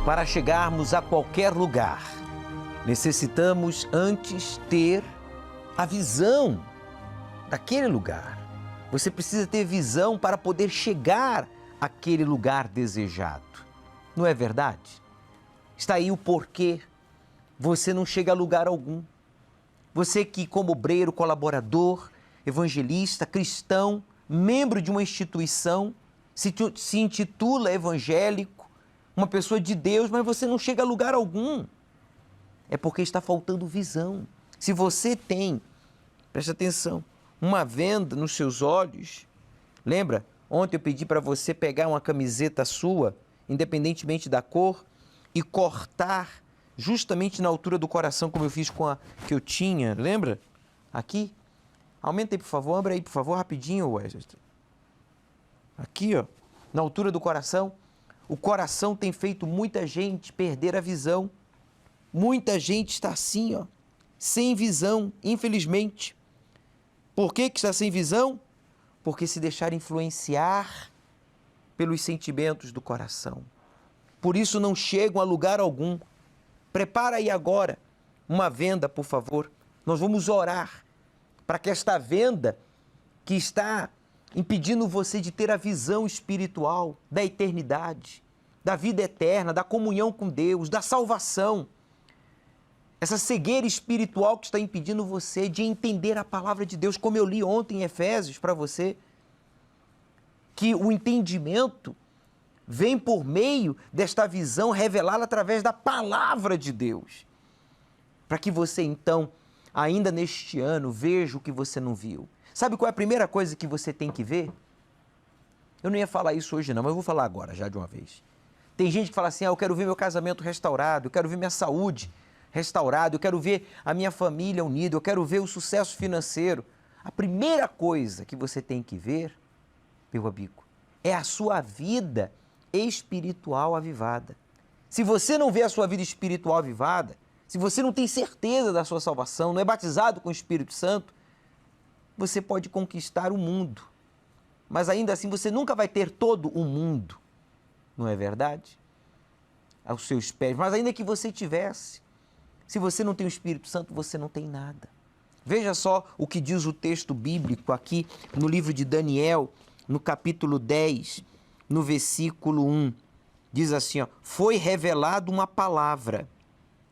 Para chegarmos a qualquer lugar, necessitamos antes ter a visão daquele lugar. Você precisa ter visão para poder chegar àquele lugar desejado. Não é verdade? Está aí o porquê você não chega a lugar algum. Você que, como obreiro, colaborador, evangelista, cristão, membro de uma instituição, se intitula evangélico, uma pessoa de Deus, mas você não chega a lugar algum. É porque está faltando visão. Se você tem, preste atenção, uma venda nos seus olhos, lembra? Ontem eu pedi para você pegar uma camiseta sua, independentemente da cor, e cortar justamente na altura do coração, como eu fiz com a que eu tinha, lembra? Aqui. Aumenta aí, por favor, abre aí, por favor, rapidinho, Wesley. Aqui, ó, na altura do coração. O coração tem feito muita gente perder a visão. Muita gente está assim, ó, sem visão, infelizmente. Por que está sem visão? Porque se deixar influenciar pelos sentimentos do coração. Por isso não chegam a lugar algum. Prepara aí agora uma venda, por favor. Nós vamos orar para que esta venda que está impedindo você de ter a visão espiritual da eternidade, da vida eterna, da comunhão com Deus, da salvação, essa cegueira espiritual que está impedindo você de entender a palavra de Deus, como eu li ontem em Efésios para você, que o entendimento vem por meio desta visão revelada através da palavra de Deus, para que você então, ainda neste ano, veja o que você não viu. Sabe qual é a primeira coisa que você tem que ver? Eu não ia falar isso hoje não, mas eu vou falar agora, já de uma vez. Tem gente que fala assim, eu quero ver meu casamento restaurado, eu quero ver minha saúde restaurada, eu quero ver a minha família unida, eu quero ver o sucesso financeiro. A primeira coisa que você tem que ver, meu amigo, é a sua vida espiritual avivada. Se você não vê a sua vida espiritual avivada, se você não tem certeza da sua salvação, não é batizado com o Espírito Santo, você pode conquistar o mundo, mas ainda assim você nunca vai ter todo o mundo, não é verdade? Aos seus pés, mas ainda que você tivesse, se você não tem o Espírito Santo, você não tem nada. Veja só o que diz o texto bíblico aqui no livro de Daniel, no capítulo 10, no versículo 1. Diz assim, ó, foi revelada uma palavra.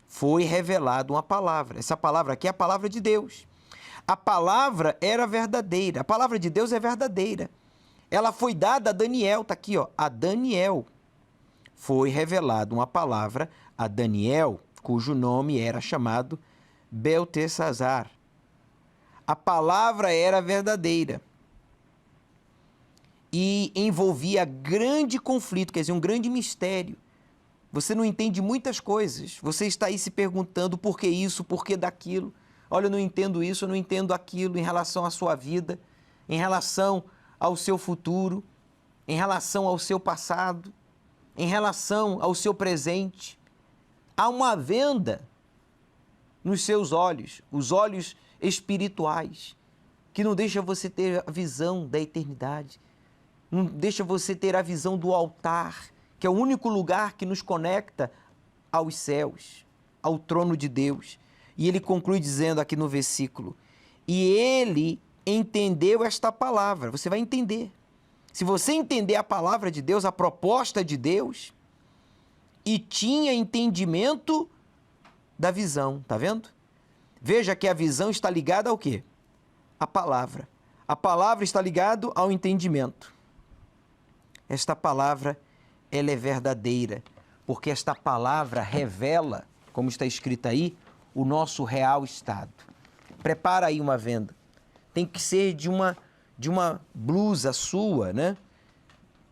Foi revelada uma palavra. Essa palavra aqui é a palavra de Deus. A palavra era verdadeira. A palavra de Deus é verdadeira. Ela foi dada a Daniel, está aqui, ó, a Daniel. Foi revelada uma palavra a Daniel, cujo nome era chamado Beltesazar. A palavra era verdadeira e envolvia grande conflito, quer dizer, um grande mistério. Você não entende muitas coisas. Você está aí se perguntando por que isso, por que daquilo. Olha, eu não entendo isso, eu não entendo aquilo em relação à sua vida, em relação ao seu futuro, em relação ao seu passado, em relação ao seu presente. Há uma venda nos seus olhos, os olhos espirituais, que não deixa você ter a visão da eternidade, não deixa você ter a visão do altar, que é o único lugar que nos conecta aos céus, ao trono de Deus. E ele conclui dizendo aqui no versículo, e ele entendeu esta palavra. Você vai entender. Se você entender a palavra de Deus, a proposta de Deus, e tinha entendimento da visão, tá vendo? Veja que a visão está ligada ao quê? A palavra. A palavra está ligada ao entendimento. Esta palavra, ela é verdadeira, porque esta palavra revela, como está escrito aí, o nosso real estado. Prepara aí uma venda. Tem que ser de uma blusa sua, né?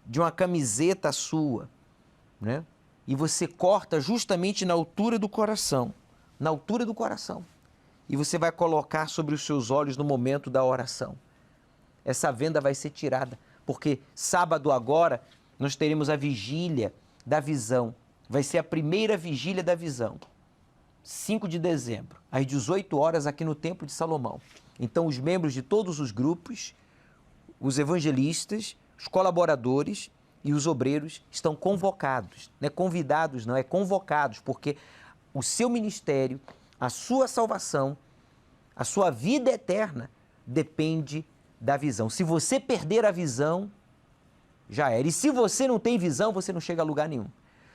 De uma camiseta sua, né? E você corta justamente na altura do coração, na altura do coração. E você vai colocar sobre os seus olhos no momento da oração. Essa venda vai ser tirada, porque sábado agora nós teremos a vigília da visão. Vai ser a primeira vigília da visão. 5 de dezembro, às 18 horas aqui no Templo de Salomão. Então os membros de todos os grupos, os evangelistas, os colaboradores e os obreiros estão convocados, não é convidados, não é convocados, porque o seu ministério, a sua salvação, a sua vida eterna depende da visão. Se você perder a visão, já era. E se você não tem visão, você não chega a lugar nenhum.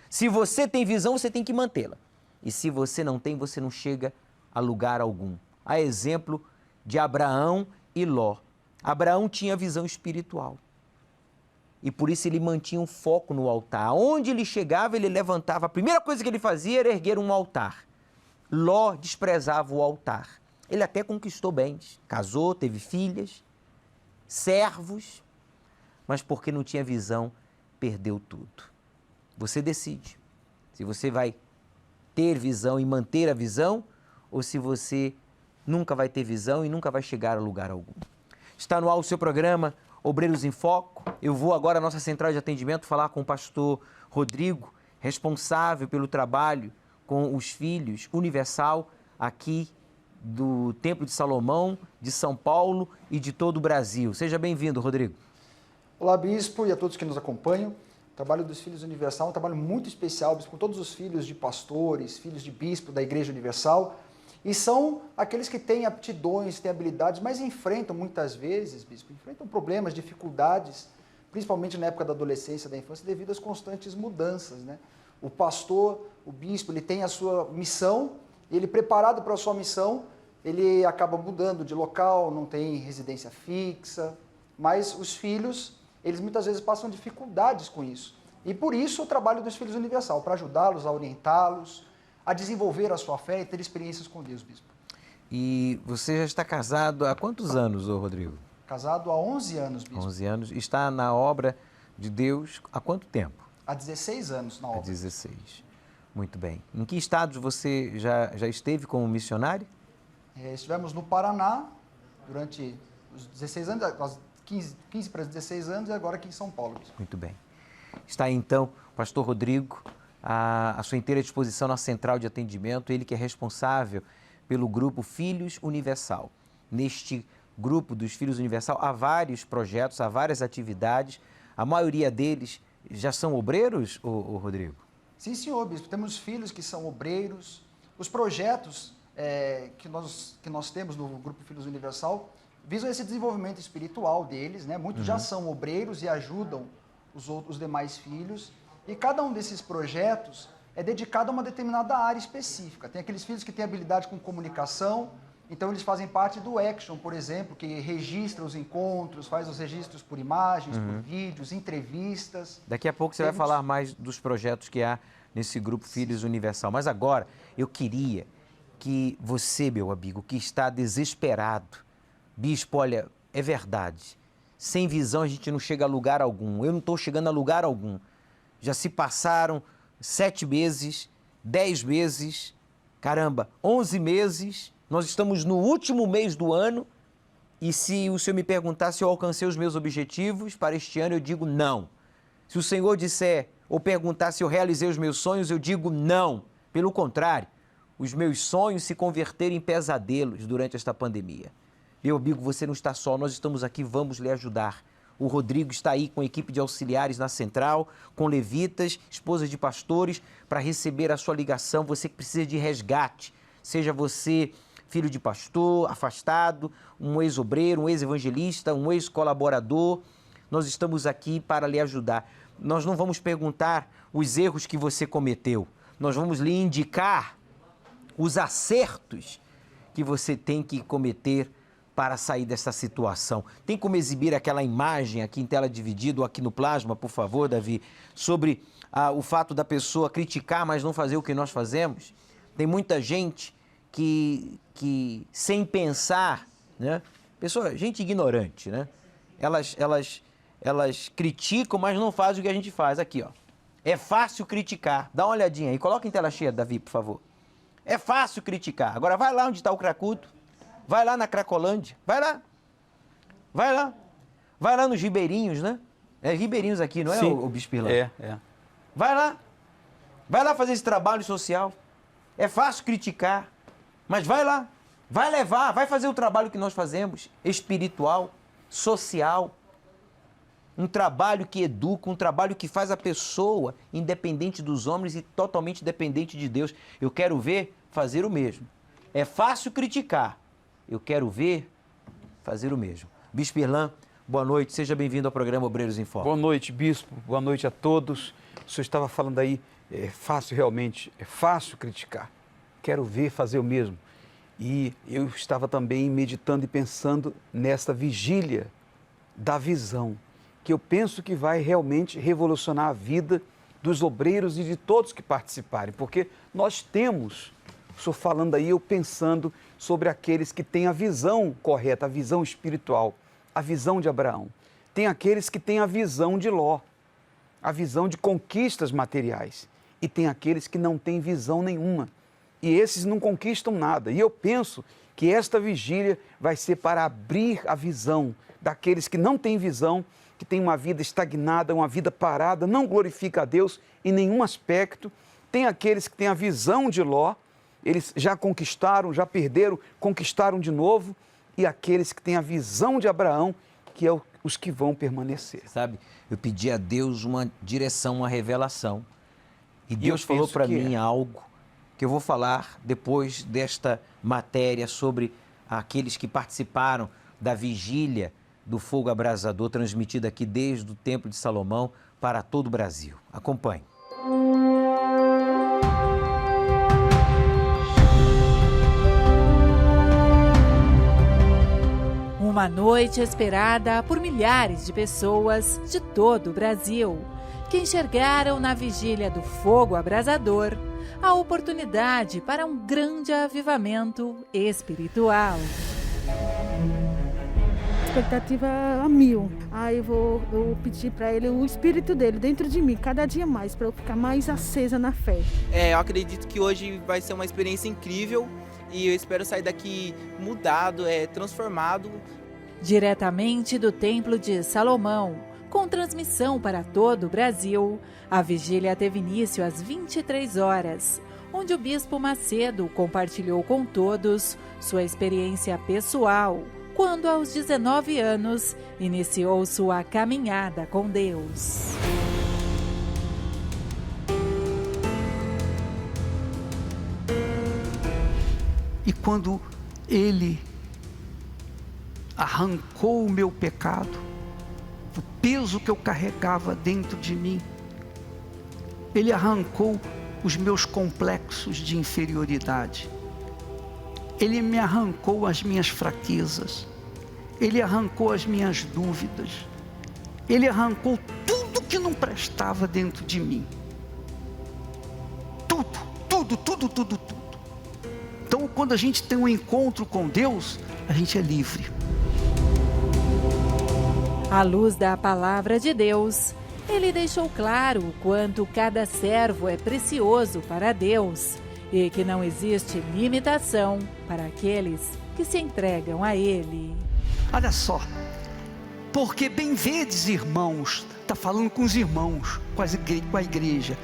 Se você tem visão, você tem que mantê-la. E se você não tem, você não chega a lugar algum. A exemplo de Abraão e Ló. Abraão tinha visão espiritual. E por isso ele mantinha um foco no altar. Onde ele chegava, ele levantava. A primeira coisa que ele fazia era erguer um altar. Ló desprezava o altar. Ele até conquistou bens. Casou, teve filhas, servos. Mas porque não tinha visão, perdeu tudo. Você decide se você vai ter visão e manter a visão ou se você nunca vai ter visão e nunca vai chegar a lugar algum. Está no ar o seu programa Obreiros em Foco. Eu vou agora à nossa central de atendimento falar com o pastor Rodrigo, responsável pelo trabalho com os filhos Universal aqui do Templo de Salomão, de São Paulo e de todo o Brasil. Seja bem-vindo, Rodrigo. Olá, Bispo, e a todos que nos acompanham. O trabalho dos Filhos Universal é um trabalho muito especial, Bispo, com todos os filhos de pastores, filhos de bispo da Igreja Universal. E são aqueles que têm aptidões, têm habilidades, mas enfrentam muitas vezes, Bispo, enfrentam problemas, dificuldades, principalmente na época da adolescência, da infância, devido às constantes mudanças, né? O pastor, o bispo, ele tem a sua missão, e ele preparado para a sua missão, ele acaba mudando de local, não tem residência fixa, mas os filhos, eles muitas vezes passam dificuldades com isso. E por isso o trabalho dos Filhos Universal, para ajudá-los, a orientá-los, a desenvolver a sua fé e ter experiências com Deus, Bispo. E você já está casado há quantos anos, Rodrigo? Casado há 11 anos, Bispo. 11 anos. Está na obra de Deus há quanto tempo? Há 16 anos na obra. Há 16. Muito bem. Em que estados você já esteve como missionário? Estivemos no Paraná durante os 16 anos, 15 para 16 anos e agora aqui em São Paulo. Bispo. Muito bem. Está aí, então, o pastor Rodrigo, à sua inteira disposição na central de atendimento, ele que é responsável pelo grupo Filhos Universal. Neste grupo dos Filhos Universal há vários projetos, há várias atividades, a maioria deles já são obreiros, Rodrigo? Sim, senhor, Bispo. Temos filhos que são obreiros. Os projetos que nós temos no grupo Filhos Universal visam esse desenvolvimento espiritual deles, né? Muitos já são obreiros e ajudam os demais filhos. E cada um desses projetos é dedicado a uma determinada área específica. Tem aqueles filhos que têm habilidade com comunicação, então eles fazem parte do Action, por exemplo, que registra os encontros, faz os registros por imagens, por vídeos, entrevistas. Daqui a pouco você vai falar mais dos projetos que há nesse grupo Filhos Universal. Mas agora eu queria que você, meu amigo, que está desesperado, bispo, olha, é verdade, sem visão a gente não chega a lugar algum, eu não estou chegando a lugar algum. Já se passaram 7 meses, 10 meses, caramba, 11 meses, nós estamos no último mês do ano e se o Senhor me perguntar se eu alcancei os meus objetivos para este ano, eu digo não. Se o Senhor disser ou perguntar se eu realizei os meus sonhos, eu digo não. Pelo contrário, os meus sonhos se converteram em pesadelos durante esta pandemia. Meu amigo, você não está só, nós estamos aqui, vamos lhe ajudar. O Rodrigo está aí com a equipe de auxiliares na central, com levitas, esposas de pastores, para receber a sua ligação. Você que precisa de resgate, seja você filho de pastor, afastado, um ex-obreiro, um ex-evangelista, um ex-colaborador, nós estamos aqui para lhe ajudar. Nós não vamos perguntar os erros que você cometeu, nós vamos lhe indicar os acertos que você tem que cometer para sair dessa situação. Tem como exibir aquela imagem aqui em tela dividida ou aqui no plasma, por favor, Davi, sobre o fato da pessoa criticar, mas não fazer o que nós fazemos? Tem muita gente que sem pensar, né? Gente ignorante, né? Elas criticam, mas não fazem o que a gente faz. Aqui, ó. É fácil criticar. Dá uma olhadinha aí. Coloca em tela cheia, Davi, por favor. É fácil criticar. Agora vai lá onde está o Cracudo. Vai lá na Cracolândia. Vai lá. Vai lá. Vai lá nos Ribeirinhos, né? É Ribeirinhos aqui, não é, o Bispo Irlanda? É. Vai lá. Vai lá fazer esse trabalho social. É fácil criticar. Mas vai lá. Vai levar. Vai fazer o trabalho que nós fazemos. Espiritual. Social. um trabalho que educa, um trabalho que faz a pessoa independente dos homens e totalmente dependente de Deus. Eu quero ver fazer o mesmo. É fácil criticar, eu quero ver fazer o mesmo. Bispo Irlan, boa noite, seja bem-vindo ao programa Obreiros em Foco. Boa noite, Bispo, boa noite a todos. O senhor estava falando aí, é fácil realmente, é fácil criticar. Quero ver fazer o mesmo. E eu estava também meditando e pensando nesta vigília da visão, que eu penso que vai realmente revolucionar a vida dos obreiros e de todos que participarem, porque nós temos, o senhor falando aí, eu pensando sobre aqueles que têm a visão correta, a visão espiritual, a visão de Abraão. Tem aqueles que têm a visão de Ló, a visão de conquistas materiais, e tem aqueles que não têm visão nenhuma, e esses não conquistam nada. E eu penso que esta vigília vai ser para abrir a visão daqueles que não têm visão, que têm uma vida estagnada, uma vida parada, não glorifica a Deus em nenhum aspecto. Tem aqueles que têm a visão de Ló, eles já conquistaram, já perderam, conquistaram de novo. E aqueles que têm a visão de Abraão, que é os que vão permanecer. Sabe, eu pedi a Deus uma direção, uma revelação. E Deus falou para mim algo que eu vou falar depois desta matéria sobre aqueles que participaram da vigília do fogo abrasador, transmitida aqui desde o Templo de Salomão para todo o Brasil. Acompanhe. Uma noite esperada por milhares de pessoas de todo o Brasil, que enxergaram na vigília do fogo abrasador a oportunidade para um grande avivamento espiritual. Expectativa a 1000. Aí eu vou pedir para ele o espírito dele dentro de mim, cada dia mais, para eu ficar mais acesa na fé. Eu acredito que hoje vai ser uma experiência incrível e eu espero sair daqui mudado, transformado. Diretamente do Templo de Salomão, com transmissão para todo o Brasil, a vigília teve início às 23 horas, onde o Bispo Macedo compartilhou com todos sua experiência pessoal, quando aos 19 anos iniciou sua caminhada com Deus. E quando Ele arrancou o meu pecado, o peso que eu carregava dentro de mim, Ele arrancou os meus complexos de inferioridade, Ele me arrancou as minhas fraquezas, Ele arrancou as minhas dúvidas, Ele arrancou tudo que não prestava dentro de mim. Tudo. Então, quando a gente tem um encontro com Deus, a gente é livre. À luz da palavra de Deus, ele deixou claro o quanto cada servo é precioso para Deus e que não existe limitação para aqueles que se entregam a Ele. Olha só, porque bem vedes, irmãos, está falando com os irmãos, com a igreja.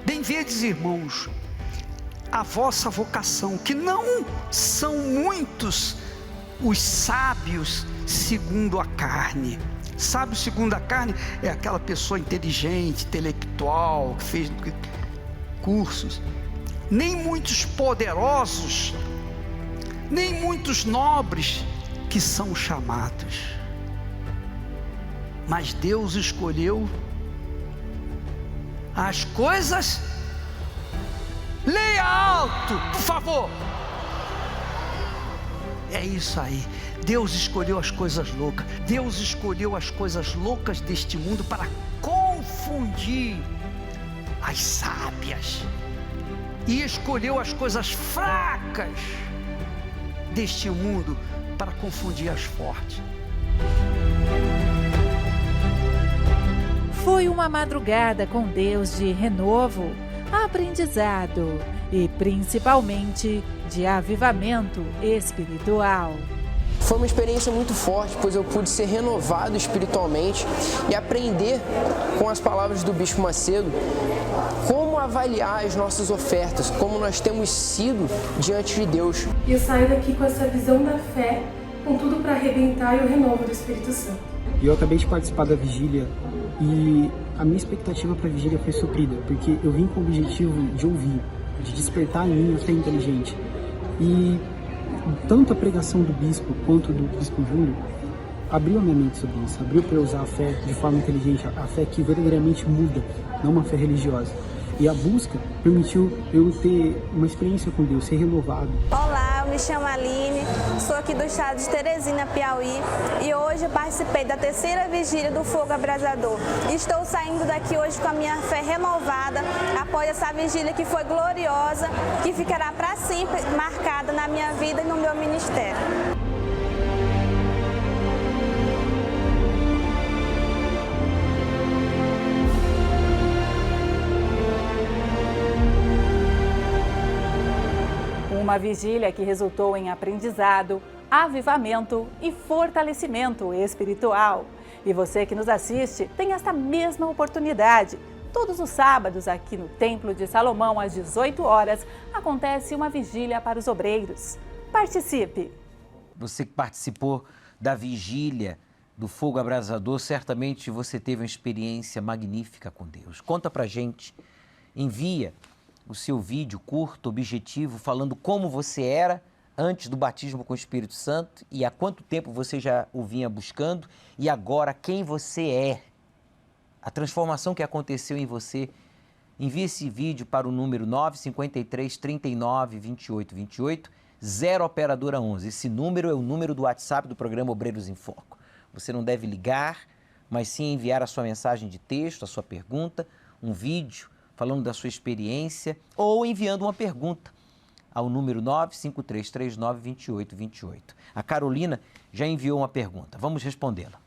Bem vedes, irmãos, a vossa vocação, que não são muitos os sábios segundo a carne. Sábio segundo a carne é aquela pessoa inteligente, intelectual, que fez cursos. Nem muitos poderosos, nem muitos nobres que são chamados. Mas Deus escolheu as coisas. Leia alto, por favor. É isso aí. Deus escolheu as coisas loucas. Deus escolheu as coisas loucas deste mundo para confundir as sábias. E escolheu as coisas fracas deste mundo para confundir as fortes. Foi uma madrugada com Deus de renovo, aprendizado e principalmente de avivamento espiritual. Foi uma experiência muito forte, pois eu pude ser renovado espiritualmente e aprender com as palavras do Bispo Macedo como avaliar as nossas ofertas, como nós temos sido diante de Deus. E eu saio daqui com essa visão da fé, com tudo para arrebentar e o renovo do Espírito Santo. E eu acabei de participar da vigília e a minha expectativa para a vigília foi suprida, porque eu vim com o objetivo de ouvir, de despertar em mim a fé inteligente. E tanto a pregação do bispo quanto do bispo Júlio abriu a minha mente sobre isso, abriu para eu usar a fé de forma inteligente, a fé que verdadeiramente muda, não uma fé religiosa. E a busca permitiu eu ter uma experiência com Deus, ser renovado. Olá, eu me chamo Aline, sou aqui do estado de Teresina, Piauí, e hoje participei da 3ª vigília do Fogo Abrasador. Estou saindo daqui hoje com a minha fé renovada, após essa vigília que foi gloriosa, que ficará para sempre marcada na minha vida e no meu ministério. Uma vigília que resultou em aprendizado, avivamento e fortalecimento espiritual. E você que nos assiste tem esta mesma oportunidade. Todos os sábados, aqui no Templo de Salomão, às 18 horas, acontece uma vigília para os obreiros. Participe! Você que participou da vigília do Fogo Abrasador, certamente você teve uma experiência magnífica com Deus. Conta pra gente, envia o seu vídeo curto, objetivo, falando como você era antes do batismo com o Espírito Santo e há quanto tempo você já o vinha buscando e agora quem você é, a transformação que aconteceu em você. Envie esse vídeo para o número 953 39 28 28, 0 operadora 11. Esse número é o número do WhatsApp do programa Obreiros em Foco. Você não deve ligar, mas sim enviar a sua mensagem de texto, a sua pergunta, um vídeo falando da sua experiência ou enviando uma pergunta ao número 953392828. A Carolina já enviou uma pergunta. Vamos respondê-la.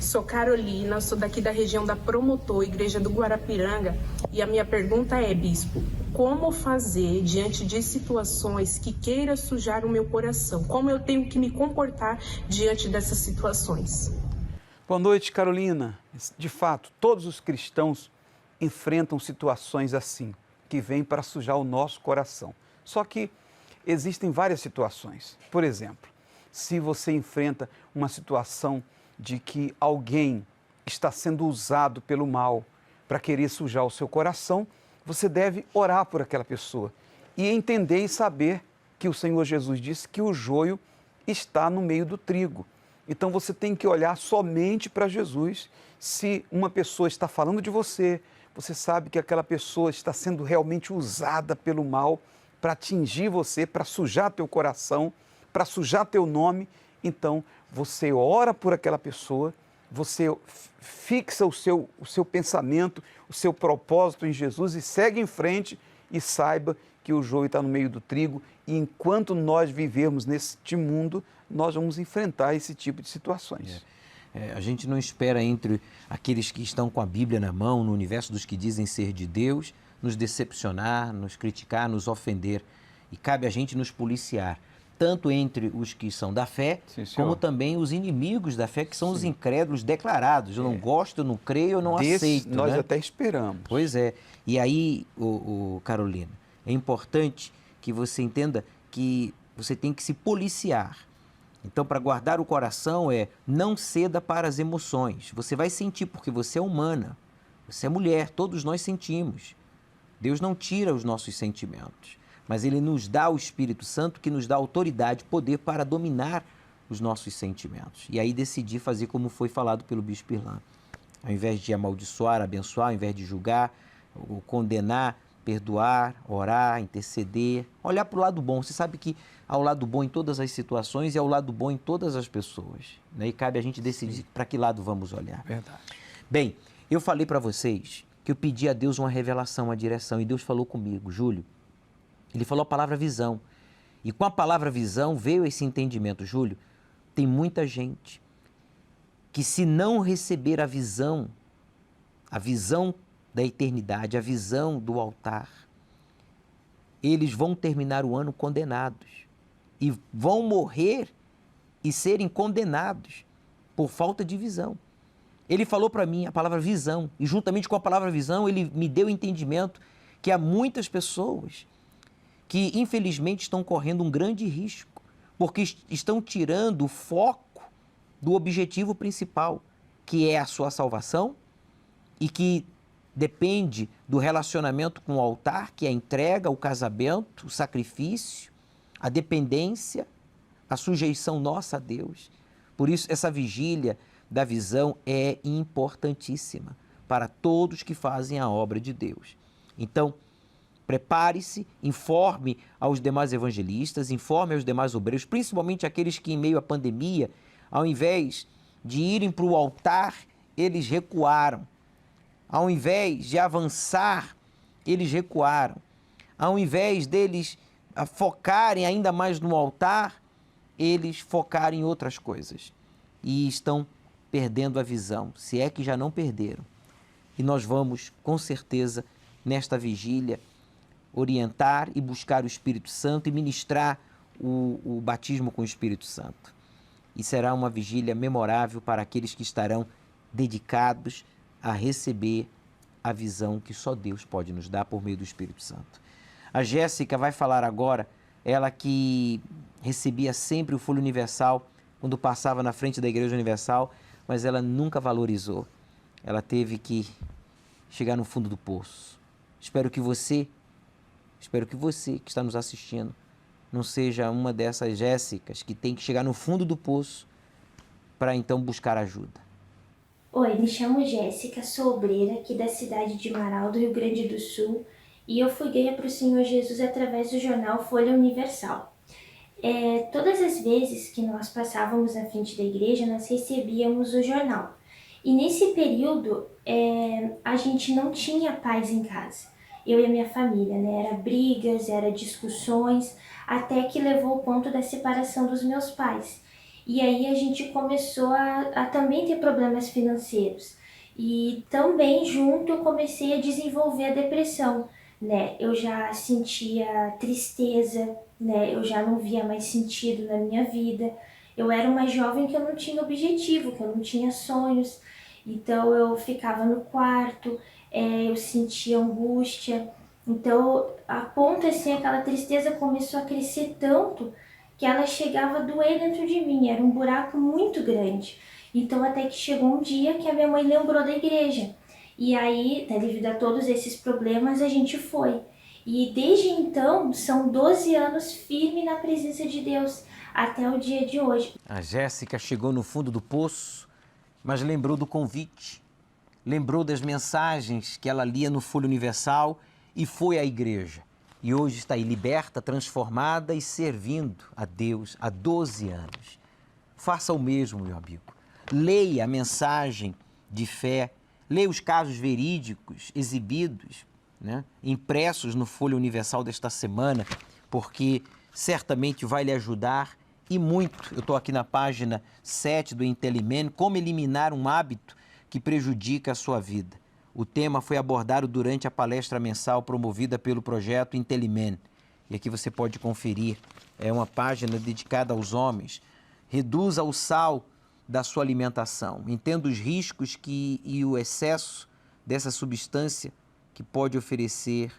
Sou Carolina, sou daqui da região da Promotor, Igreja do Guarapiranga, e a minha pergunta é, bispo, como fazer diante de situações que queira sujar o meu coração? Como eu tenho que me comportar diante dessas situações? Boa noite, Carolina. De fato, todos os cristãos enfrentam situações assim, que vêm para sujar o nosso coração. Só que existem várias situações. Por exemplo, se você enfrenta uma situação de que alguém está sendo usado pelo mal para querer sujar o seu coração, você deve orar por aquela pessoa e entender e saber que o Senhor Jesus disse que o joio está no meio do trigo. Então você tem que olhar somente para Jesus. Se uma pessoa está falando de você, você sabe que aquela pessoa está sendo realmente usada pelo mal para atingir você, para sujar teu coração, para sujar teu nome, então você ora por aquela pessoa, você fixa o seu pensamento, o seu propósito em Jesus e segue em frente e saiba que o joio está no meio do trigo e enquanto nós vivermos neste mundo, nós vamos enfrentar esse tipo de situações. A gente não espera entre aqueles que estão com a Bíblia na mão, no universo dos que dizem ser de Deus, nos decepcionar, nos criticar, nos ofender. E cabe a gente nos policiar, tanto entre os que são da fé, como também os inimigos da fé, que são os incrédulos declarados. Eu não gosto, eu não creio, eu não aceito. Nós até esperamos. Pois é. E aí, Carolina, é importante que você entenda que você tem que se policiar. Então, para guardar o coração não ceda para as emoções. Você vai sentir, porque você é humana, você é mulher, todos nós sentimos. Deus não tira os nossos sentimentos, mas Ele nos dá o Espírito Santo que nos dá autoridade, poder para dominar os nossos sentimentos. E aí decidir fazer como foi falado pelo Bispo Irlan. Ao invés de amaldiçoar, abençoar, ao invés de julgar, condenar, perdoar, orar, interceder, olhar para o lado bom. Você sabe que há o lado bom em todas as situações e há o lado bom em todas as pessoas, né? E cabe a gente decidir para que lado vamos olhar. Verdade. Bem, eu falei para vocês que eu pedi a Deus uma revelação, uma direção, e Deus falou comigo, Júlio. Ele falou a palavra visão. E com a palavra visão veio esse entendimento. Júlio, tem muita gente que se não receber a visão da eternidade, a visão do altar, eles vão terminar o ano condenados. E vão morrer e serem condenados por falta de visão. Ele falou para mim a palavra visão, e juntamente com a palavra visão, ele me deu o entendimento que há muitas pessoas que, infelizmente, estão correndo um grande risco, porque estão tirando o foco do objetivo principal, que é a sua salvação e que depende do relacionamento com o altar, que é a entrega, o casamento, o sacrifício, a dependência, a sujeição nossa a Deus. Por isso, essa vigília da visão é importantíssima para todos que fazem a obra de Deus. Então, prepare-se, informe aos demais evangelistas, informe aos demais obreiros, principalmente aqueles que, em meio à pandemia, ao invés de irem para o altar, eles recuaram. Ao invés de avançar, eles recuaram. Ao invés deles focarem ainda mais no altar, eles focaram em outras coisas. E estão perdendo a visão, se é que já não perderam. E nós vamos, com certeza, nesta vigília, orientar e buscar o Espírito Santo e ministrar o batismo com o Espírito Santo. E será uma vigília memorável para aqueles que estarão dedicados a receber a visão que só Deus pode nos dar por meio do Espírito Santo. A Jéssica vai falar agora, ela que recebia sempre o Folha Universal quando passava na frente da Igreja Universal, mas ela nunca valorizou. Ela teve que chegar no fundo do poço. Espero que você que está nos assistindo não seja uma dessas Jéssicas que tem que chegar no fundo do poço para então buscar ajuda. Oi, me chamo Jéssica, sou obreira aqui da cidade de Marau, do Rio Grande do Sul, e eu fui ganha para o Senhor Jesus através do jornal Folha Universal. Todas as vezes que nós passávamos na frente da igreja, nós recebíamos o jornal. E nesse período, a gente não tinha paz em casa. Eu e a minha família, né? Era brigas, era discussões, até que levou ao ponto da separação dos meus pais. E aí a gente começou a também ter problemas financeiros. E também junto eu comecei a desenvolver a depressão, né? Eu já sentia tristeza, né? Eu já não via mais sentido na minha vida. Eu era uma jovem que eu não tinha objetivo, que eu não tinha sonhos. Então eu ficava no quarto, eu sentia angústia. Então a ponto assim, aquela tristeza começou a crescer tanto que ela chegava a doer dentro de mim, era um buraco muito grande. Então até que chegou um dia que a minha mãe lembrou da igreja. E aí, devido a todos esses problemas, a gente foi. E desde então, são 12 anos firme na presença de Deus, até o dia de hoje. A Jéssica chegou no fundo do poço, mas lembrou do convite, lembrou das mensagens que ela lia no Folha Universal e foi à igreja. E hoje está aí liberta, transformada e servindo a Deus há 12 anos. Faça o mesmo, meu amigo. Leia a mensagem de fé, leia os casos verídicos exibidos, né, impressos no Folha Universal desta semana, porque certamente vai lhe ajudar e muito. Eu estou aqui na página 7 do Intelimen, como eliminar um hábito que prejudica a sua vida. O tema foi abordado durante a palestra mensal promovida pelo projeto Intelimen. E aqui você pode conferir, é uma página dedicada aos homens. Reduza o sal da sua alimentação. Entenda os riscos e o excesso dessa substância que pode oferecer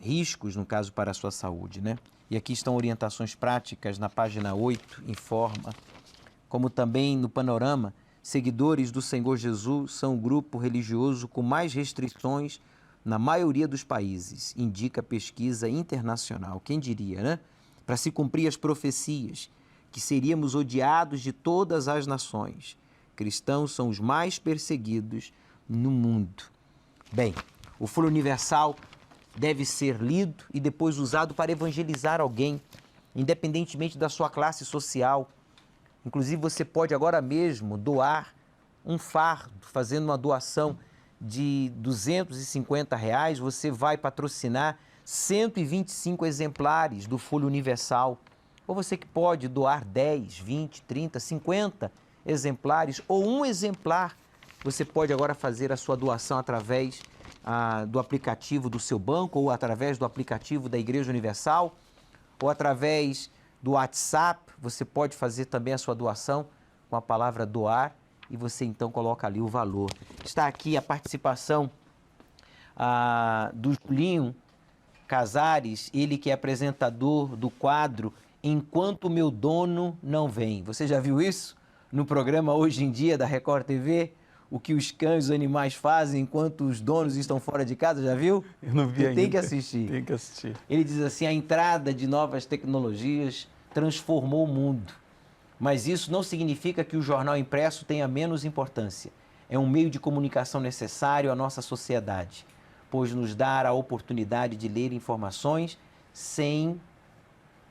riscos, no caso, para a sua saúde, né? E aqui estão orientações práticas na página 8, informa. Como também no panorama, seguidores do Senhor Jesus são o grupo religioso com mais restrições na maioria dos países, indica a pesquisa internacional. Quem diria, né? Para se cumprir as profecias, que seríamos odiados de todas as nações. Cristãos são os mais perseguidos no mundo. Bem, o Folha Universal deve ser lido e depois usado para evangelizar alguém, independentemente da sua classe social. Inclusive, você pode agora mesmo doar um fardo, fazendo uma doação de R$250, você vai patrocinar 125 exemplares do Folha Universal. Ou você que pode doar 10, 20, 30, 50 exemplares ou um exemplar, você pode agora fazer a sua doação através do aplicativo do seu banco ou através do aplicativo da Igreja Universal ou através do WhatsApp, você pode fazer também a sua doação com a palavra doar e você então coloca ali o valor. Está aqui a participação do Julinho Casares, ele que é apresentador do quadro Enquanto Meu Dono Não Vem. Você já viu isso no programa Hoje em Dia da Record TV? O que os cães e os animais fazem enquanto os donos estão fora de casa, já viu? Eu não vi ainda. Tem que assistir. Tem que assistir. Ele diz assim, a entrada de novas tecnologias transformou o mundo. Mas isso não significa que o jornal impresso tenha menos importância. É um meio de comunicação necessário à nossa sociedade, pois nos dá a oportunidade de ler informações sem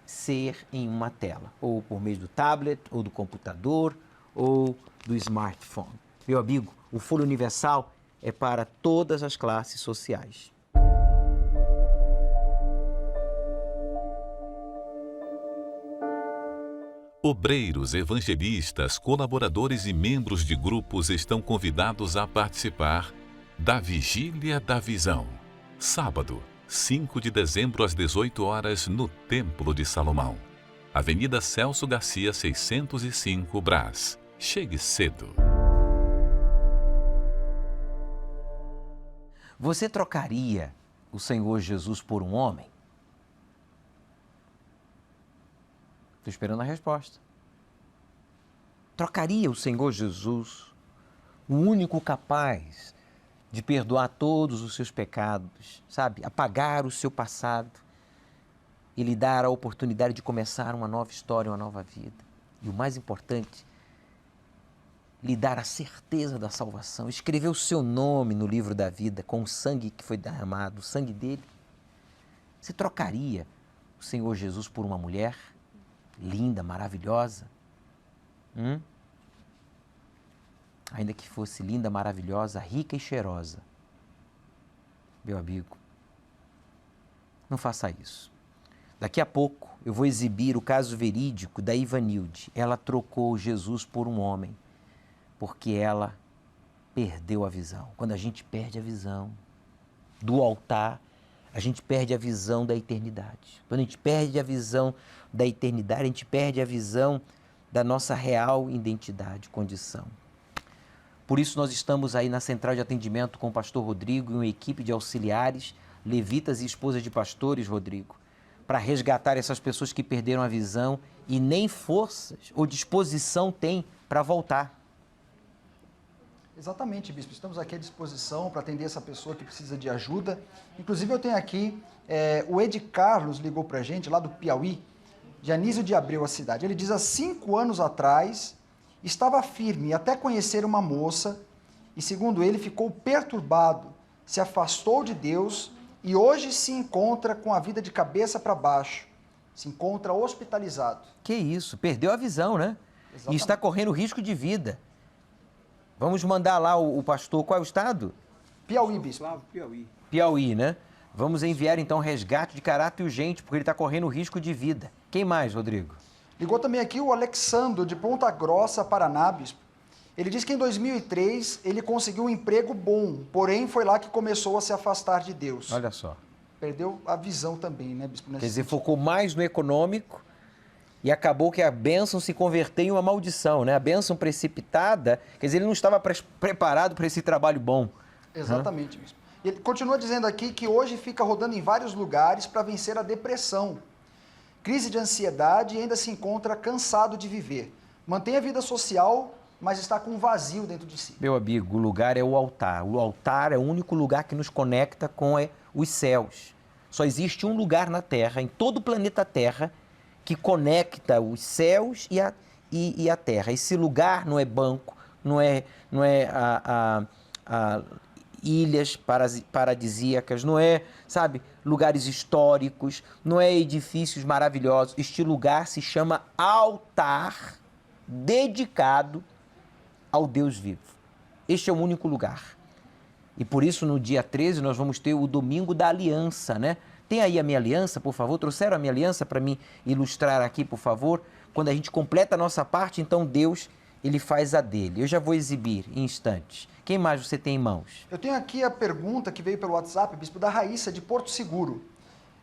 ser em uma tela, ou por meio do tablet, ou do computador, ou do smartphone. Meu amigo, o Folha Universal é para todas as classes sociais. Obreiros, evangelistas, colaboradores e membros de grupos estão convidados a participar da Vigília da Visão. Sábado, 5 de dezembro às 18 horas no Templo de Salomão. Avenida Celso Garcia, 605, Brás. Chegue cedo. Você trocaria o Senhor Jesus por um homem? Estou esperando a resposta. Trocaria o Senhor Jesus, o único capaz de perdoar todos os seus pecados, sabe? Apagar o seu passado e lhe dar a oportunidade de começar uma nova história, uma nova vida. E o mais importante, lhe dar a certeza da salvação, escrever o seu nome no livro da vida com o sangue que foi derramado, o sangue dele. Você trocaria o Senhor Jesus por uma mulher linda, maravilhosa? Ainda que fosse linda, maravilhosa, rica e cheirosa. Meu amigo, não faça isso. Daqui a pouco eu vou exibir o caso verídico da Ivanilde. Ela trocou Jesus por um homem, porque ela perdeu a visão. Quando a gente perde a visão do altar, a gente perde a visão da eternidade. Quando a gente perde a visão da eternidade, a gente perde a visão da nossa real identidade, condição. Por isso nós estamos aí na central de atendimento com o pastor Rodrigo e uma equipe de auxiliares, levitas e esposas de pastores, Rodrigo, para resgatar essas pessoas que perderam a visão e nem forças ou disposição têm para voltar. Exatamente, bispo. Estamos aqui à disposição para atender essa pessoa que precisa de ajuda. Inclusive, eu tenho aqui, o Ed Carlos ligou para a gente, lá do Piauí, de Anísio de Abreu, a cidade. Ele diz, há 5 anos atrás, estava firme até conhecer uma moça e, segundo ele, ficou perturbado, se afastou de Deus e hoje se encontra com a vida de cabeça para baixo, se encontra hospitalizado. Que isso, perdeu a visão, né? Exatamente. E está correndo risco de vida. Vamos mandar lá o pastor, qual é o estado? Piauí, bispo. Piauí, né? Vamos enviar então resgate de caráter urgente, porque ele está correndo risco de vida. Quem mais, Rodrigo? Ligou também aqui o Alexandro, de Ponta Grossa, Paraná, bispo. Ele diz que em 2003 ele conseguiu um emprego bom, porém foi lá que começou a se afastar de Deus. Olha só. Perdeu a visão também, né, bispo? Quer dizer, focou mais no econômico e acabou que a bênção se converteu em uma maldição, né? A bênção precipitada, quer dizer, ele não estava preparado para esse trabalho bom. Exatamente, bispo. E ele continua dizendo aqui que hoje fica rodando em vários lugares para vencer a depressão, crise de ansiedade e ainda se encontra cansado de viver. Mantém a vida social, mas está com um vazio dentro de si. Meu amigo, o lugar é o altar. O altar é o único lugar que nos conecta com os céus. Só existe um lugar na Terra, em todo o planeta Terra, que conecta os céus e a Terra. Esse lugar não é banco, não é ilhas paradisíacas, não é, sabe, lugares históricos, não é edifícios maravilhosos. Este lugar se chama altar dedicado ao Deus vivo. Este é o único lugar. E por isso, no dia 13, nós vamos ter o Domingo da Aliança, né? Tem aí a minha aliança, por favor? Trouxeram a minha aliança para me ilustrar aqui, por favor? Quando a gente completa a nossa parte, então Deus, ele faz a dele. Eu já vou exibir em instantes. Quem mais você tem em mãos? Eu tenho aqui a pergunta que veio pelo WhatsApp, bispo, da Raíssa, de Porto Seguro.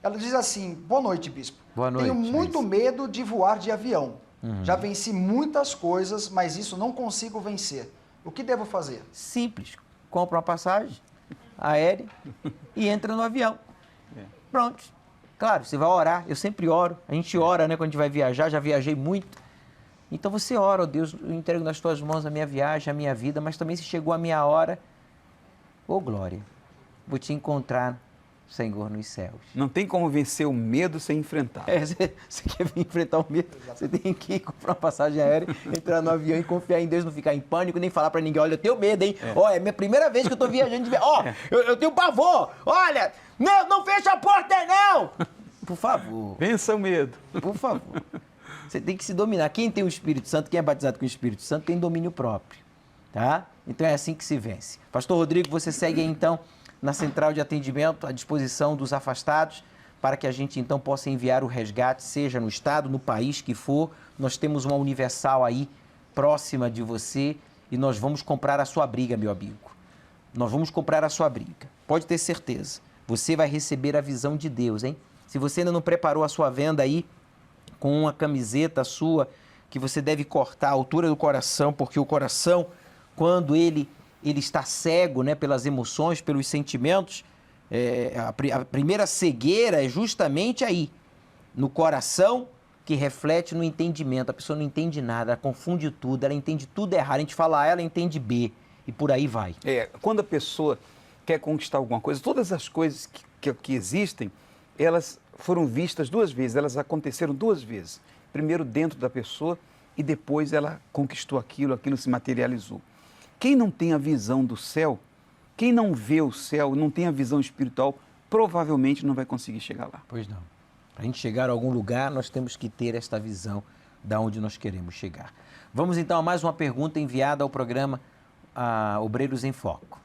Ela diz assim: boa noite, bispo. Boa noite. Tenho muito medo de voar de avião. Já venci muitas coisas, mas isso não consigo vencer. O que devo fazer? Simples. Compra uma passagem aérea e entra no avião. Pronto. Claro, você vai orar. Eu sempre oro. A gente ora, né, quando a gente vai viajar. Já viajei muito. Então você ora, ó Deus, eu entrego nas tuas mãos a minha viagem, a minha vida, mas também se chegou a minha hora, ô glória, vou te encontrar, Senhor, nos céus. Não tem como vencer o medo sem enfrentar. Você quer vir enfrentar o medo? Você tem que comprar uma passagem aérea, entrar no avião e confiar em Deus, não ficar em pânico, nem falar pra ninguém, olha, eu tenho medo, hein? Ó, é minha primeira vez que eu tô viajando de ó, eu tenho pavor, olha, não fecha a porta não! Por favor. Vença o medo. Por favor. Você tem que se dominar. Quem tem o Espírito Santo, quem é batizado com o Espírito Santo, tem domínio próprio, tá? Então é assim que se vence. Pastor Rodrigo, você segue aí, então, na central de atendimento, à disposição dos afastados, para que a gente, então, possa enviar o resgate, seja no estado, no país que for. Nós temos uma Universal aí, próxima de você, e nós vamos comprar a sua briga, meu amigo. Nós vamos comprar a sua briga. Pode ter certeza. Você vai receber a visão de Deus, hein? Se você ainda não preparou a sua venda aí, com uma camiseta sua, que você deve cortar a altura do coração, porque o coração, quando ele está cego, né, pelas emoções, pelos sentimentos, a primeira cegueira é justamente aí, no coração, que reflete no entendimento. A pessoa não entende nada, ela confunde tudo, ela entende tudo errado. A gente fala A, ela entende B, e por aí vai. Quando a pessoa quer conquistar alguma coisa, todas as coisas que existem, elas foram vistas duas vezes, elas aconteceram duas vezes. Primeiro dentro da pessoa e depois ela conquistou aquilo se materializou. Quem não tem a visão do céu, quem não vê o céu, não tem a visão espiritual, provavelmente não vai conseguir chegar lá. Pois não. Para a gente chegar a algum lugar, nós temos que ter esta visão de onde nós queremos chegar. Vamos então a mais uma pergunta enviada ao programa Obreiros em Foco.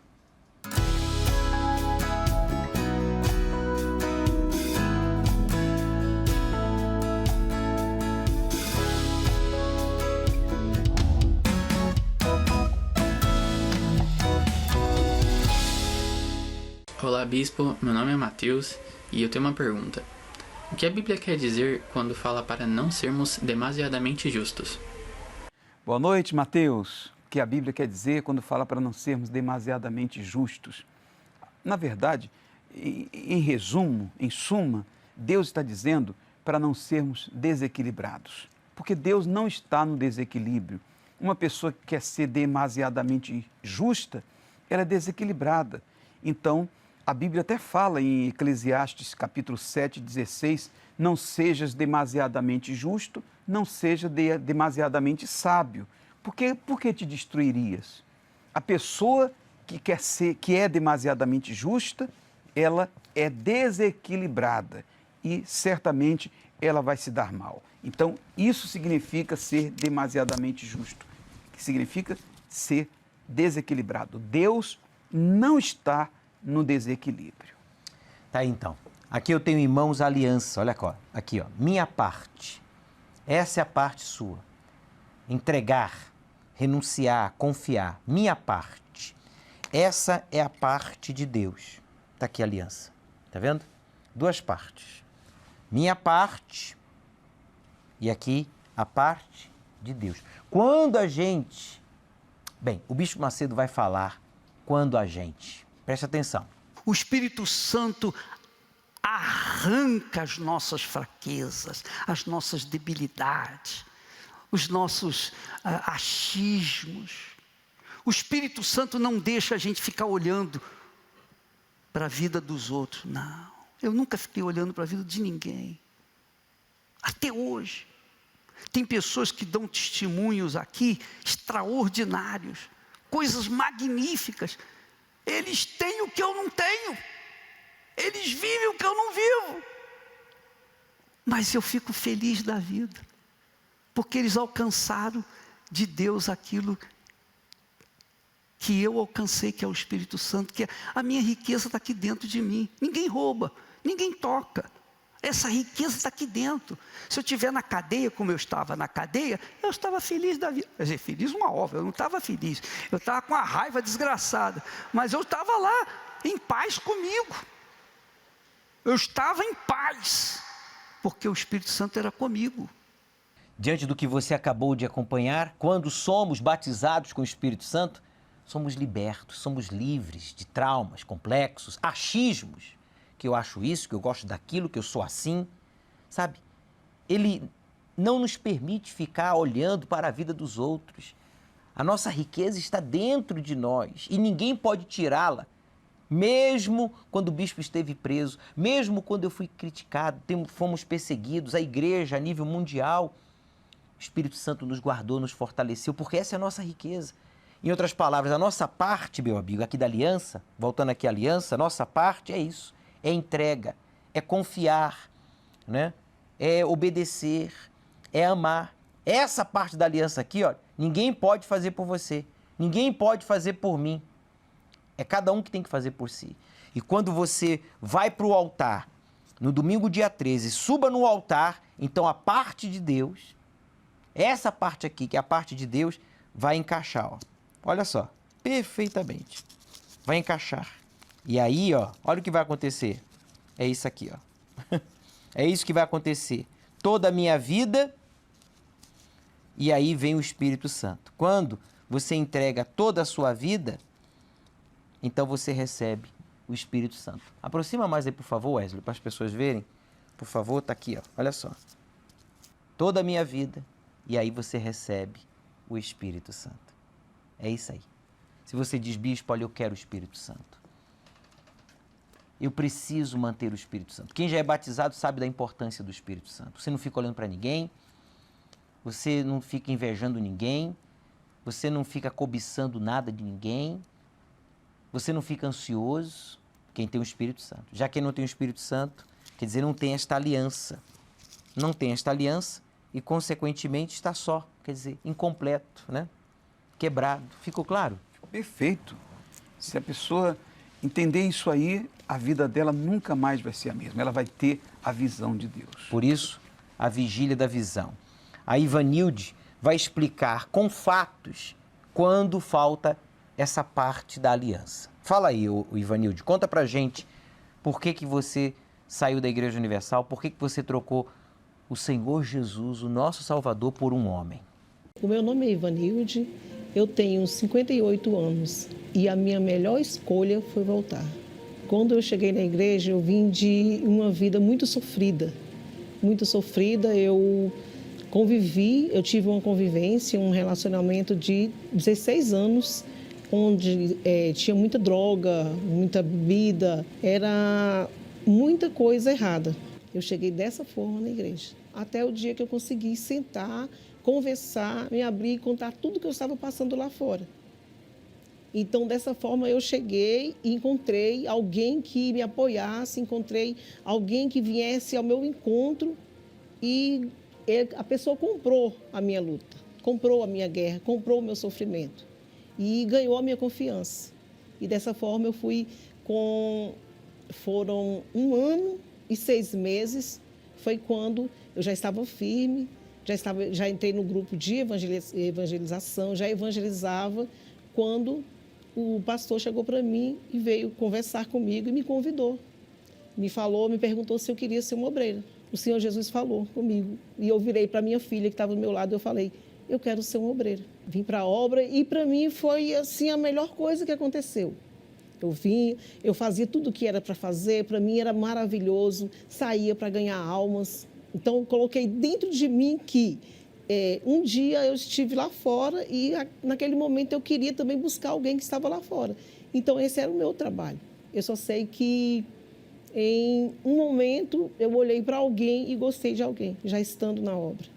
Olá, Bispo. Meu nome é Matheus e eu tenho uma pergunta. O que a Bíblia quer dizer quando fala para não sermos demasiadamente justos? Boa noite, Matheus. O que a Bíblia quer dizer quando fala para não sermos demasiadamente justos? Na verdade, em resumo, em suma, Deus está dizendo para não sermos desequilibrados. Porque Deus não está no desequilíbrio. Uma pessoa que quer ser demasiadamente justa, ela é desequilibrada. Então, a Bíblia até fala em Eclesiastes capítulo 7, 16, não sejas demasiadamente justo, não seja demasiadamente sábio. Por que te destruirias? A pessoa que é demasiadamente justa, ela é desequilibrada e certamente ela vai se dar mal. Então, isso significa ser demasiadamente justo, que significa ser desequilibrado. Deus não está no desequilíbrio. Tá, então. Aqui eu tenho em mãos a aliança, olha aqui, ó, minha parte. Essa é a parte sua. Entregar, renunciar, confiar, minha parte. Essa é a parte de Deus. Tá aqui a aliança, tá vendo? Duas partes. Minha parte e aqui a parte de Deus. Quando a gente... Bem, o Bispo Macedo vai falar quando a gente... Preste atenção. O Espírito Santo arranca as nossas fraquezas, as nossas debilidades, os nossos achismos. O Espírito Santo não deixa a gente ficar olhando para a vida dos outros. Não, eu nunca fiquei olhando para a vida de ninguém. Até hoje. Tem pessoas que dão testemunhos aqui extraordinários, coisas magníficas. Eles têm o que eu não tenho. Eles vivem o que eu não vivo. Mas eu fico feliz da vida, porque eles alcançaram de Deus aquilo que eu alcancei, que é o Espírito Santo, que a minha riqueza está aqui dentro de mim. Ninguém rouba, ninguém toca. Essa riqueza está aqui dentro. Se eu estiver na cadeia, como eu estava na cadeia, eu estava feliz da vida. Quer dizer, feliz uma obra, eu não estava feliz. Eu estava com a raiva desgraçada. Mas eu estava lá, em paz comigo. Eu estava em paz, porque o Espírito Santo era comigo. Diante do que você acabou de acompanhar, quando somos batizados com o Espírito Santo, somos libertos, somos livres de traumas, complexos, achismos, que eu acho isso, que eu gosto daquilo, que eu sou assim, sabe? Ele não nos permite ficar olhando para a vida dos outros. A nossa riqueza está dentro de nós e ninguém pode tirá-la. Mesmo quando o bispo esteve preso, mesmo quando eu fui criticado, fomos perseguidos, a igreja a nível mundial, o Espírito Santo nos guardou, nos fortaleceu, porque essa é a nossa riqueza. Em outras palavras, a nossa parte, meu amigo, aqui da aliança, voltando aqui à aliança, a nossa parte é isso, é entrega, é confiar, né? É obedecer, é amar. Essa parte da aliança aqui, ó, ninguém pode fazer por você, ninguém pode fazer por mim. É cada um que tem que fazer por si. E quando você vai para o altar, no domingo dia 13, suba no altar, então a parte de Deus, essa parte aqui, que é a parte de Deus, vai encaixar, ó. Olha só, perfeitamente. Vai encaixar. E aí, ó, olha o que vai acontecer. É isso aqui, ó. É isso que vai acontecer. Toda a minha vida, e aí vem o Espírito Santo. Quando você entrega toda a sua vida, então você recebe o Espírito Santo. Aproxima mais aí, por favor, Wesley, para as pessoas verem. Por favor, tá aqui, ó. Olha só. Toda a minha vida, e aí você recebe o Espírito Santo. É isso aí. Se você diz, bispo, olha, eu quero o Espírito Santo. Eu preciso manter o Espírito Santo. Quem já é batizado sabe da importância do Espírito Santo. Você não fica olhando para ninguém, você não fica invejando ninguém, você não fica cobiçando nada de ninguém, você não fica ansioso, quem tem o Espírito Santo. Já quem não tem o Espírito Santo, quer dizer, não tem esta aliança. Não tem esta aliança e, consequentemente, está só, quer dizer, incompleto, né? Quebrado. Ficou claro? Perfeito. Se a pessoa entender isso aí, a vida dela nunca mais vai ser a mesma. Ela vai ter a visão de Deus. Por isso, a vigília da visão. A Ivanilde vai explicar com fatos quando falta essa parte da aliança. Fala aí, Ivanilde, conta pra gente por que você saiu da Igreja Universal, por que você trocou o Senhor Jesus, o nosso Salvador, por um homem. O meu nome é Ivanilde, eu tenho 58 anos e a minha melhor escolha foi voltar. Quando eu cheguei na igreja, eu vim de uma vida muito sofrida. Muito sofrida, eu convivi, eu tive uma convivência, um relacionamento de 16 anos, onde tinha muita droga, muita bebida, era muita coisa errada. Eu cheguei dessa forma na igreja, até o dia que eu consegui sentar, conversar, me abrir e contar tudo que eu estava passando lá fora. Então, dessa forma, eu cheguei e encontrei alguém que me apoiasse, encontrei alguém que viesse ao meu encontro e a pessoa comprou a minha luta, comprou a minha guerra, comprou o meu sofrimento e ganhou a minha confiança. E dessa forma eu fui foram 1 ano e 6 meses, foi quando eu já estava firme, já entrei no grupo de evangelização, já evangelizava, quando o pastor chegou para mim e veio conversar comigo e me convidou. Me perguntou se eu queria ser uma obreira. O Senhor Jesus falou comigo e eu virei para minha filha que estava do meu lado e eu falei, eu quero ser uma obreira. Vim para a obra e para mim foi assim a melhor coisa que aconteceu. Eu fazia tudo o que era para fazer, para mim era maravilhoso, saía para ganhar almas. Então, eu coloquei dentro de mim que um dia eu estive lá fora e naquele momento eu queria também buscar alguém que estava lá fora. Então, esse era o meu trabalho. Eu só sei que em um momento eu olhei para alguém e gostei de alguém, já estando na obra.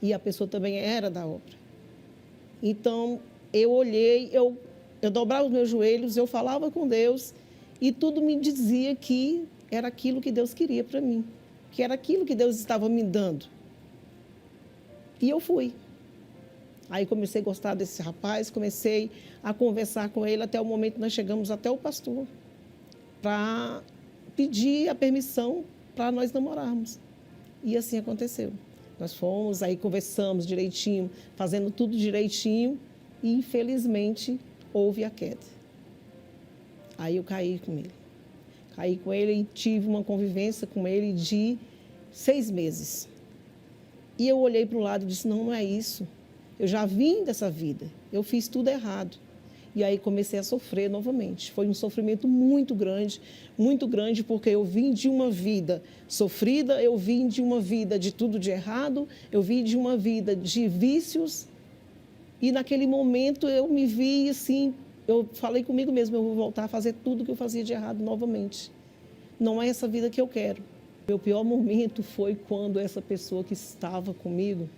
E a pessoa também era da obra. Então, eu olhei, eu dobrava os meus joelhos, eu falava com Deus e tudo me dizia que era aquilo que Deus queria para mim, que era aquilo que Deus estava me dando. E eu fui. Aí comecei a gostar desse rapaz, comecei a conversar com ele até o momento que nós chegamos até o pastor para pedir a permissão para nós namorarmos. E assim aconteceu. Nós fomos, aí conversamos direitinho, fazendo tudo direitinho e, infelizmente, houve a queda. Aí eu caí com ele. Aí com ele tive uma convivência com ele de 6 meses. E eu olhei para o lado e disse, não é isso. Eu já vim dessa vida, eu fiz tudo errado. E aí comecei a sofrer novamente. Foi um sofrimento muito grande porque eu vim de uma vida sofrida, eu vim de uma vida de tudo de errado, eu vim de uma vida de vícios. E naquele momento eu me vi assim, eu falei comigo mesmo, eu vou voltar a fazer tudo que eu fazia de errado novamente. Não é essa vida que eu quero. Meu pior momento foi quando essa pessoa que estava comigo,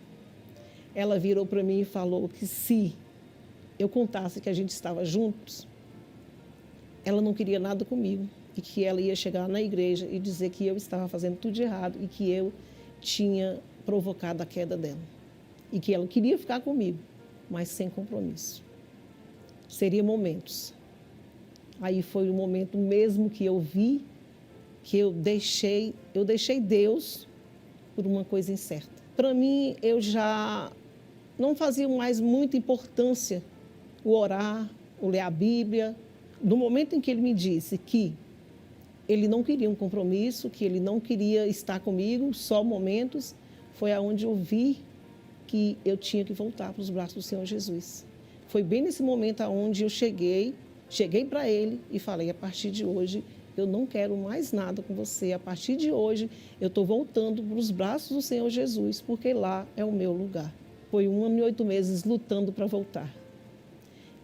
ela virou para mim e falou que se eu contasse que a gente estava juntos, ela não queria nada comigo e que ela ia chegar na igreja e dizer que eu estava fazendo tudo de errado e que eu tinha provocado a queda dela e que ela queria ficar comigo, mas sem compromisso. Seria momentos. Aí foi o momento mesmo que eu vi que eu deixei Deus por uma coisa incerta. Para mim, eu já não fazia mais muita importância o orar, o ler a Bíblia. No momento em que ele me disse que ele não queria um compromisso, que ele não queria estar comigo, só momentos, foi aonde eu vi que eu tinha que voltar para os braços do Senhor Jesus. Foi bem nesse momento aonde eu cheguei para ele e falei, a partir de hoje, eu não quero mais nada com você. A partir de hoje, eu estou voltando para os braços do Senhor Jesus, porque lá é o meu lugar. Foi 1 ano e 8 meses lutando para voltar.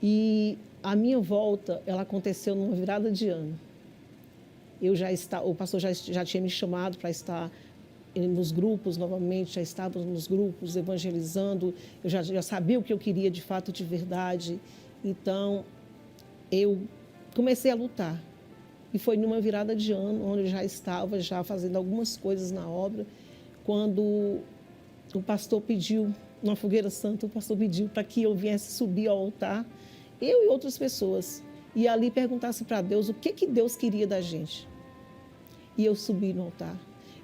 E a minha volta, ela aconteceu numa virada de ano. O pastor já tinha me chamado para estar nos grupos novamente, já estávamos nos grupos evangelizando, eu já sabia o que eu queria de fato, de verdade. Então, eu comecei a lutar. E foi numa virada de ano, onde eu já estava fazendo algumas coisas na obra, quando o pastor pediu, na fogueira santa, o pastor pediu para que eu viesse subir ao altar, eu e outras pessoas, e ali perguntasse para Deus o que Deus queria da gente. E eu subi no altar,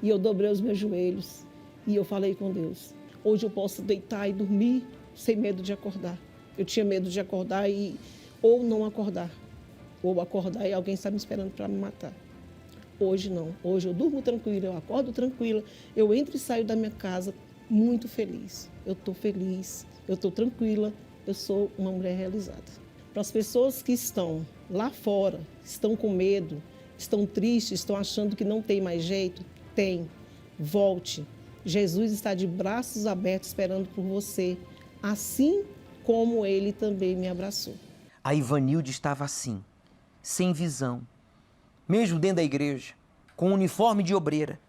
e eu dobrei os meus joelhos, e eu falei com Deus, hoje eu posso deitar e dormir sem medo de acordar. Eu tinha medo de acordar ou não acordar, ou acordar e alguém está me esperando para me matar. Hoje não, hoje eu durmo tranquila, eu acordo tranquila, eu entro e saio da minha casa muito feliz. Eu estou feliz, eu estou tranquila, eu sou uma mulher realizada. Para as pessoas que estão lá fora, estão com medo, estão tristes, estão achando que não tem mais jeito, tem. Volte. Jesus está de braços abertos esperando por você, assim como ele também me abraçou. A Ivanilde estava assim, sem visão. Mesmo dentro da igreja, com um uniforme de obreira,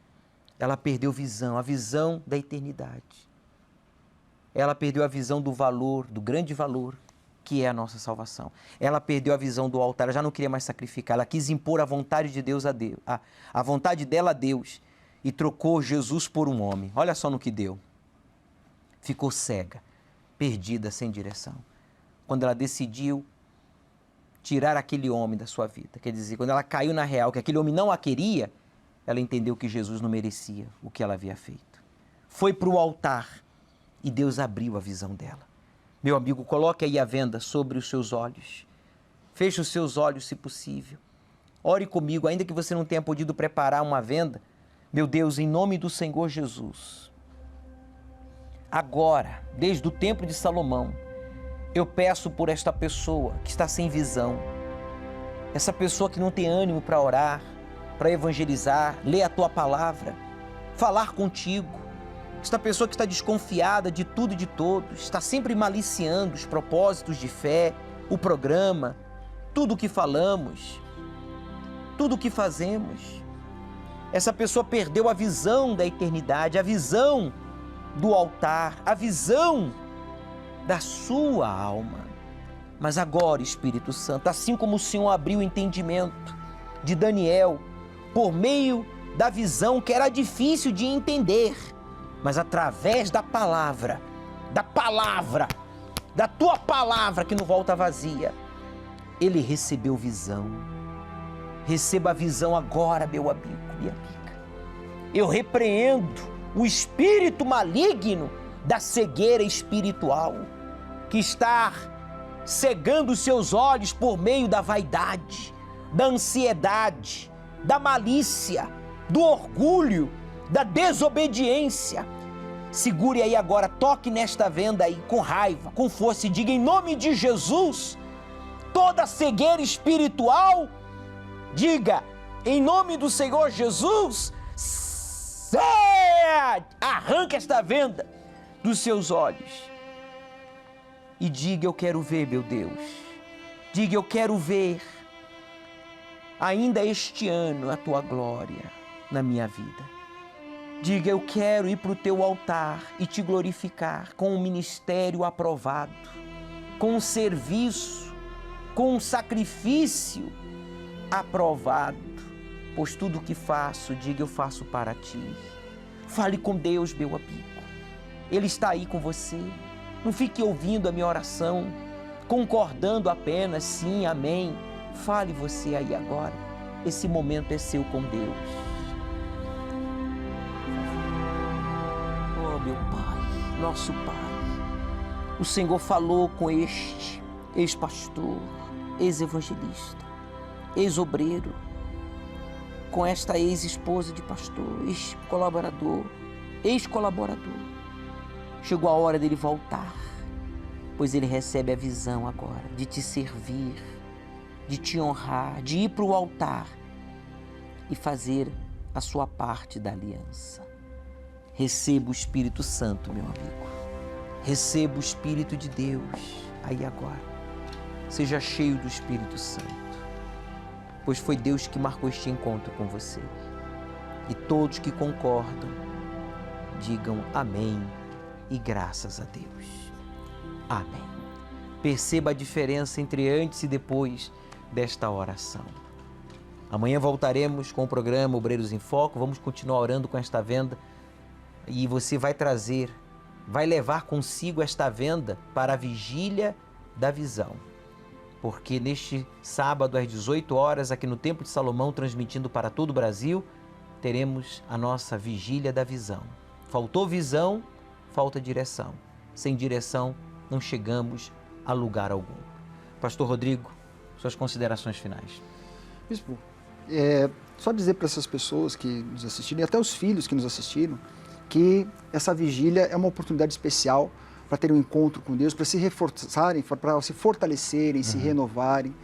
ela perdeu visão, a visão da eternidade. Ela perdeu a visão do valor, do grande valor, que é a nossa salvação. Ela perdeu a visão do altar, ela já não queria mais sacrificar, ela quis impor a vontade de Deus a Deus, a vontade dela a Deus, e trocou Jesus por um homem. Olha só no que deu. Ficou cega, perdida, sem direção. Quando ela decidiu tirar aquele homem da sua vida, quer dizer, quando ela caiu na real, que aquele homem não a queria, ela entendeu que Jesus não merecia o que ela havia feito. Foi para o altar e Deus abriu a visão dela. Meu amigo, coloque aí a venda sobre os seus olhos. Feche os seus olhos, se possível. Ore comigo, ainda que você não tenha podido preparar uma venda. Meu Deus, em nome do Senhor Jesus. Agora, desde o templo de Salomão, eu peço por esta pessoa que está sem visão. Essa pessoa que não tem ânimo para orar, para evangelizar, ler a tua palavra, falar contigo. Esta pessoa que está desconfiada de tudo e de todos, está sempre maliciando os propósitos de fé, o programa, tudo o que falamos, tudo o que fazemos. Essa pessoa perdeu a visão da eternidade, a visão do altar, a visão da sua alma. Mas agora, Espírito Santo, assim como o Senhor abriu o entendimento de Daniel, por meio da visão que era difícil de entender, mas através da palavra, da tua palavra que não volta vazia, ele recebeu visão. Receba a visão agora, meu amigo, minha amiga. Eu repreendo o espírito maligno da cegueira espiritual que está cegando os seus olhos por meio da vaidade, da ansiedade, da malícia, do orgulho, da desobediência. Segure aí agora, toque nesta venda aí com raiva, com força e diga em nome de Jesus, toda cegueira espiritual, diga em nome do Senhor Jesus, arranca esta venda dos seus olhos e diga: eu quero ver, meu Deus, diga: eu quero ver ainda este ano a tua glória na minha vida. Diga: eu quero ir para o teu altar e te glorificar com um ministério aprovado, com um serviço, com um sacrifício aprovado, pois tudo que faço, diga: eu faço para ti. Fale com Deus, meu amigo, Ele está aí com você. Não fique ouvindo a minha oração, concordando apenas, sim, amém. Fale você aí agora, esse momento é seu com Deus. Oh, meu Pai, nosso Pai, o Senhor falou com este ex-pastor, ex-evangelista, ex-obreiro, com esta ex-esposa de pastor, ex-colaborador. Chegou a hora dele voltar, pois ele recebe a visão agora de te servir, de te honrar, de ir para o altar e fazer a sua parte da aliança. Receba o Espírito Santo, meu amigo. Receba o Espírito de Deus aí agora. Seja cheio do Espírito Santo, pois foi Deus que marcou este encontro com você. E todos que concordam, digam amém e graças a Deus. Amém. Perceba a diferença entre antes e depois desta oração. Amanhã voltaremos com o programa Obreiros em Foco. Vamos continuar orando com esta venda e você vai levar consigo esta venda para a vigília da visão. Porque neste sábado às 18 horas, aqui no Templo de Salomão, transmitindo para todo o Brasil, teremos a nossa vigília da visão. Faltou visão, falta direção. Sem direção, não chegamos a lugar algum. Pastor Rodrigo, suas considerações finais. Bispo, só dizer para essas pessoas que nos assistiram, e até os filhos que nos assistiram, que essa vigília é uma oportunidade especial para ter um encontro com Deus, para se reforçarem, para se fortalecerem, se renovarem,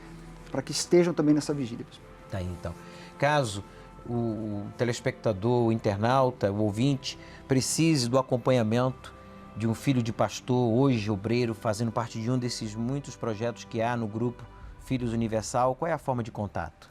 para que estejam também nessa vigília. Tá aí, então. Caso o telespectador, o internauta, o ouvinte, precise do acompanhamento de um filho de pastor, hoje obreiro, fazendo parte de um desses muitos projetos que há no grupo Filhos Universal, qual é a forma de contato?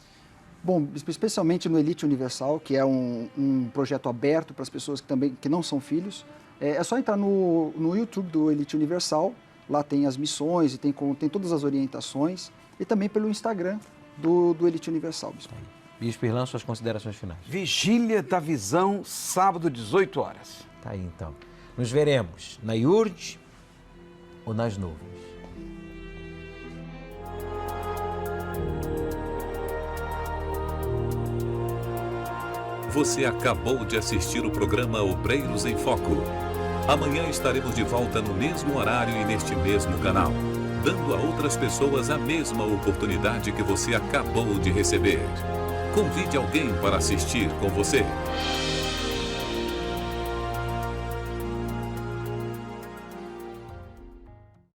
Bom, especialmente no Elite Universal, que é um projeto aberto para as pessoas que não são filhos, é só entrar no YouTube do Elite Universal, lá tem as missões e tem todas as orientações, e também pelo Instagram do Elite Universal, Bispo. Bispo Irlan, suas considerações finais. Vigília da Visão, sábado, 18 horas. Tá aí, então. Nos veremos na IURD ou nas nuvens. Você acabou de assistir o programa Obreiros em Foco. Amanhã estaremos de volta no mesmo horário e neste mesmo canal, dando a outras pessoas a mesma oportunidade que você acabou de receber. Convide alguém para assistir com você.